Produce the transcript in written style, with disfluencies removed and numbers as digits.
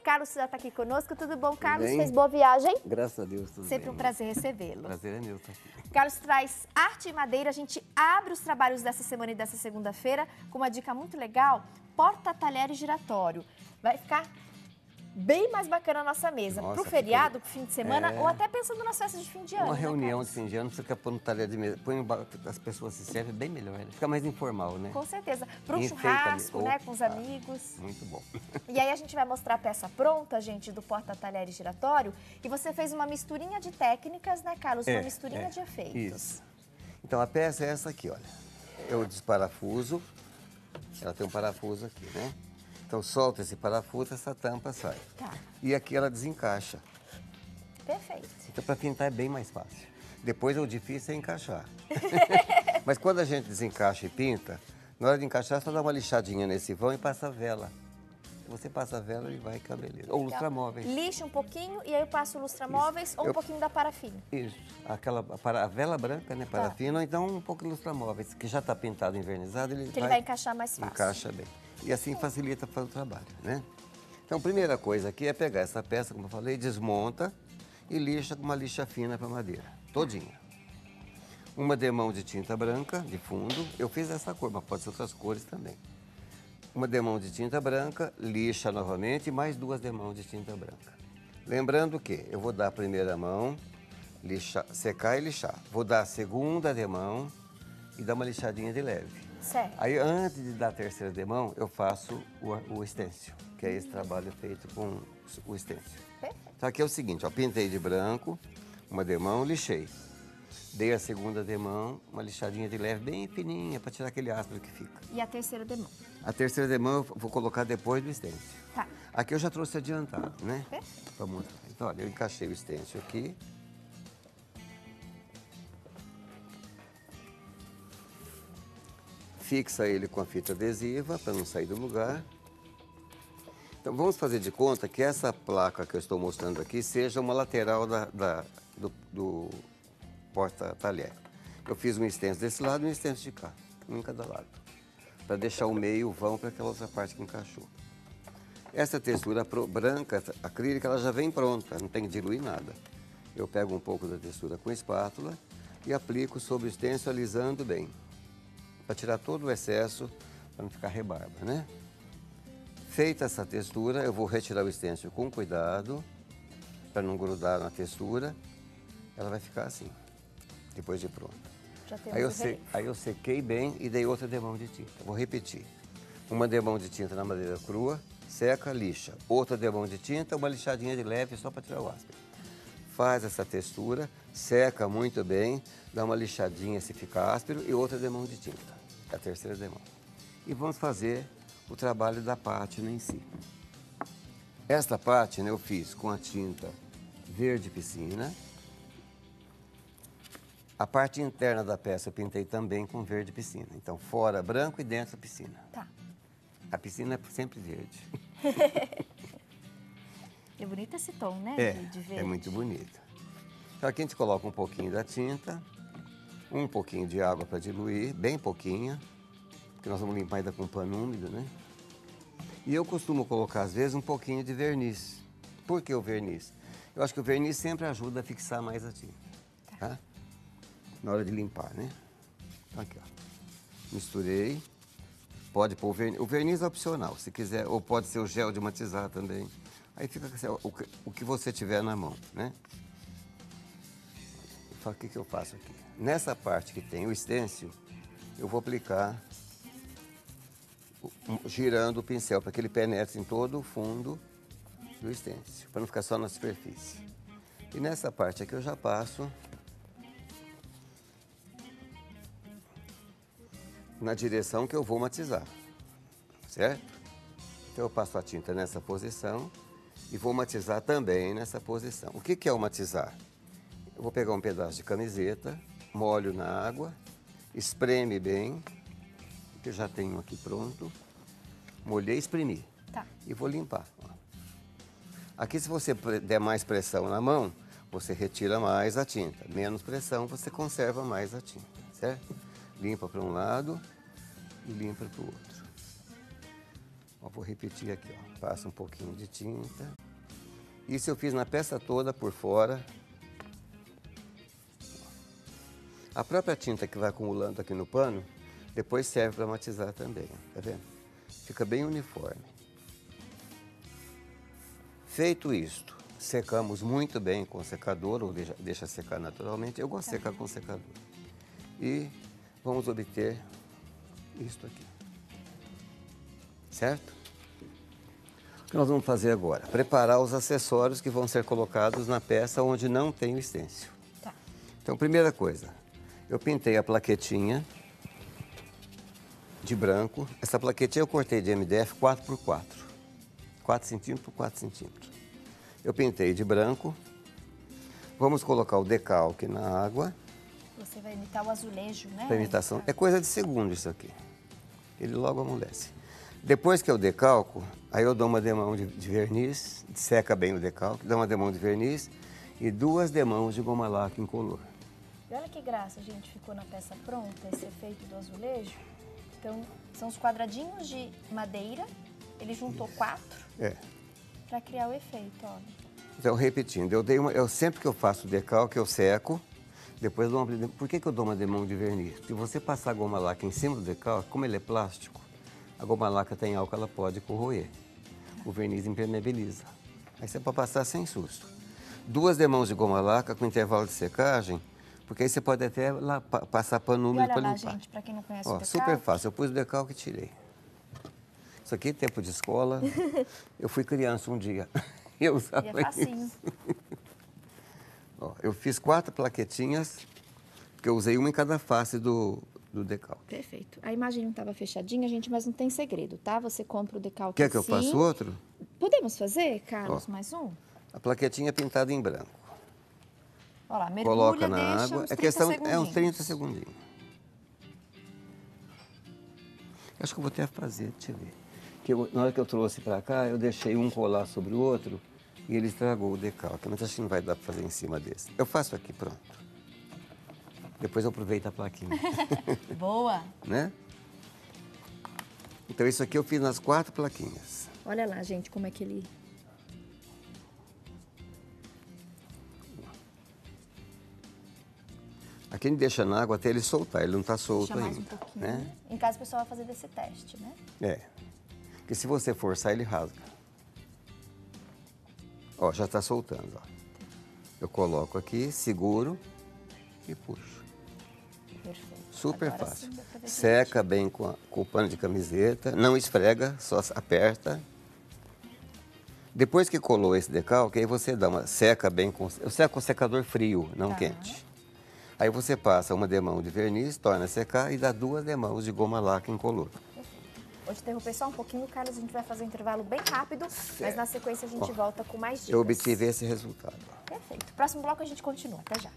Carlos já está aqui conosco. Tudo bom, Carlos? Bem? Fez boa viagem? Graças a Deus, tudo Sempre bem. um prazer recebê-lo. Prazer é meu estar aqui. Carlos traz arte e madeira. A gente abre os trabalhos dessa semana e dessa segunda-feira com uma dica muito legal: porta-talheres giratório. Vai ficar bem mais bacana a nossa mesa. Nossa, Pro feriado, pro fim de semana, É. ou até pensando nas festas de fim de ano. Uma né, reunião Carlos? de fim de ano, você fica pondo talher de mesa, as pessoas se servem bem melhor, né? Fica mais informal, né? Com certeza. Para um Enfeita churrasco, ali. né, com os Opa. amigos. Muito bom. E aí a gente vai mostrar a peça pronta, gente, do porta-talheres giratório. E você fez uma misturinha de técnicas, né, Carlos? Uma misturinha de efeitos. Isso. Então a peça é essa aqui, olha. Eu desparafuso, ela tem um parafuso aqui, né? Então solta esse parafuso, essa tampa sai. Tá, E aqui ela desencaixa. perfeito. Então para pintar é bem mais fácil. Depois o difícil é encaixar. Mas quando a gente desencaixa e pinta, na hora de encaixar é só dar uma lixadinha nesse vão e passa a vela. Você passa a vela e vai ficar beleza. Ou lustramóveis. Lixa um pouquinho e aí eu passo o lustramóveis ou um Eu- pouquinho da parafina. Isso, a vela branca, né, parafina, ou então um pouco de lustramóveis, que já está pintado, envernizado, Que ele vai encaixar mais fácil. encaixa bem. E assim facilita fazer o trabalho, né? Então, a primeira coisa aqui é pegar essa peça, como eu falei, desmonta e lixa com uma lixa fina para madeira, todinha. Uma demão de tinta branca, de fundo, eu fiz essa cor, mas pode ser outras cores também. Uma demão de tinta branca, lixa novamente e mais 2 demãos de tinta branca. Lembrando que eu vou dar a primeira mão, secar e lixar. Vou dar a segunda demão e dar uma lixadinha de leve. Certo. Aí, antes de dar a terceira demão, eu faço o estêncil, que é esse trabalho feito com o estêncil. Perfeito. Então, aqui é o seguinte, ó, pintei de branco, uma demão, lixei. Dei a segunda demão, uma lixadinha de leve, bem fininha, para tirar aquele áspero que fica. E a terceira demão. A terceira demão eu vou colocar depois do estêncil. Tá. Aqui eu já trouxe adiantado, né? Perfeito. Pra mostrar. Então, olha, eu encaixei o estêncil aqui. Fixa ele com a fita adesiva para não sair do lugar. Então, vamos fazer de conta que essa placa que eu estou mostrando aqui seja uma lateral do porta-talher. Eu fiz um estêncil desse lado e um estêncil de cá, um em cada lado, para deixar o meio, o vão, para aquela outra parte que encaixou. Essa textura branca, acrílica, ela já vem pronta, não tem que diluir nada. Eu pego um pouco da textura com espátula e aplico sobre o estêncil, alisando bem, para tirar todo o excesso, para não ficar rebarba, né? Feita essa textura, eu vou retirar o estêncil com cuidado, para não grudar na textura. Ela vai ficar assim, depois de pronta. Já temos Aí eu sequei bem e dei outra demão de tinta. Vou repetir. Uma demão de tinta na madeira crua, seca, lixa. Outra demão de tinta, uma lixadinha de leve só para tirar o áspero. Faz essa textura, seca muito bem, dá uma lixadinha se ficar áspero e outra demão de tinta, a terceira demão. E vamos fazer o trabalho da pátina em si. Esta pátina eu fiz com a tinta verde piscina. A parte interna da peça eu pintei também com verde piscina. Então, fora branco e dentro piscina. Tá. A piscina é sempre verde. É bonito esse tom, né? De verde. É muito bonito. Então, aqui a gente coloca um pouquinho da tinta, um pouquinho de água para diluir, bem pouquinha, porque nós vamos limpar ainda com pano úmido, né? E eu costumo colocar, às vezes, um pouquinho de verniz. Por que o verniz? Eu acho que o verniz sempre ajuda a fixar mais a tinta, tá? Na hora de limpar, né? Então, aqui, ó. Misturei. Pode pôr o verniz. O verniz é opcional, se quiser. Ou pode ser o gel de matizar também. Aí fica assim, o que você tiver na mão, né? O que eu faço aqui? Nessa parte que tem o estêncil, eu vou aplicar, girando o pincel, para que ele penetre em todo o fundo do estêncil, para não ficar só na superfície. E nessa parte aqui eu já passo na direção que eu vou matizar, certo? Então eu passo a tinta nessa posição e vou matizar também nessa posição. O que é o matizar? Eu vou pegar um pedaço de camiseta, molho na água, espreme bem, que eu já tenho aqui pronto, molhei e espremi. Tá. E vou limpar. Ó. Aqui, se você der mais pressão na mão, você retira mais a tinta. Menos pressão, você conserva mais a tinta, certo? Limpa para um lado e limpa para o outro. Ó, vou repetir aqui, ó. Passa um pouquinho de tinta. Isso eu fiz na peça toda por fora. A própria tinta que vai acumulando aqui no pano, depois serve para matizar também, tá vendo? Fica bem uniforme. Feito isto, secamos muito bem com o secador, ou deixa secar naturalmente. Eu gosto de secar com o secador. E vamos obter isto aqui. Certo? O que nós vamos fazer agora? Preparar os acessórios que vão ser colocados na peça onde não tem o stencil. Tá. Então, primeira coisa, eu pintei a plaquetinha de branco. Essa plaquetinha eu cortei de MDF 4x4. 4 centímetros por 4 centímetros. Eu pintei de branco. Vamos colocar o decalque na água. Você vai imitar o azulejo, né? Para imitação. É coisa de segundo isso aqui. Ele logo amolece. Depois que eu decalco, aí eu dou uma demão de verniz, seca bem o decalque, dou uma demão de verniz e 2 demãos de goma laca incolor. E olha que graça, gente, ficou na peça pronta esse efeito do azulejo. Então, são os quadradinhos de madeira, ele juntou 4 para criar o efeito, olha. Então, repetindo, sempre que eu faço o decalque, eu seco, depois dou uma... Por que eu dou uma demão de verniz? Se você passar a goma laca em cima do decalque, como ele é plástico, a goma laca tem álcool, ela pode corroer. O verniz impermeabiliza. Aí você pode passar sem susto. 2 demãos de goma laca com intervalo de secagem, porque aí você pode até lá passar pano úmido para limpar. Olha lá, gente, para quem não conhece o decalque. Super fácil. Eu pus o decalque e tirei. Isso aqui é tempo de escola. Eu fui criança um dia. Eu usava E é facinho. isso. Ó, eu fiz 4 plaquetinhas, porque eu usei uma em cada face do decalque. Perfeito. A imagem não estava fechadinha, gente, mas não tem segredo, tá? Você compra o decalque Quer que eu faça outro? Podemos fazer, Carlos, Ó, mais um? A plaquetinha é pintada em branco. Olha lá, mergulha, Coloca na deixa água. uns 30 É questão, segundinhos. uns 30 segundinhos. Acho que eu vou até fazer, deixa eu ver. Na hora que eu trouxe para cá, eu deixei um colar sobre o outro e ele estragou o decalque. Mas acho que não vai dar para fazer em cima desse. Eu faço aqui, pronto. Depois eu aproveito a plaquinha. Boa! Né? Então isso aqui eu fiz nas 4 plaquinhas. Olha lá, gente, como é que ele... Aqui a gente deixa na água até ele soltar, ele não está solto Deixa mais ainda. um pouquinho, Né? né? Em casa o pessoal vai fazer desse teste, né? É. Porque se você forçar, ele rasga. Ó, já está soltando, ó. Eu coloco aqui, seguro e puxo. Perfeito. Super Agora fácil. sim, dá pra ver Seca bem com o pano de camiseta, não esfrega, só aperta. Depois que colou esse decalque, aí você dá uma seca bem com... Eu seco com secador frio, não Tá. quente. Aí você passa uma demão de verniz, torna a secar e dá 2 demãos de goma laca incolor. Vou te interromper só um pouquinho, Carlos, a gente vai fazer um intervalo bem rápido, mas na sequência a gente volta com mais dicas. Eu obtive esse resultado. Perfeito. Próximo bloco a gente continua. Até já.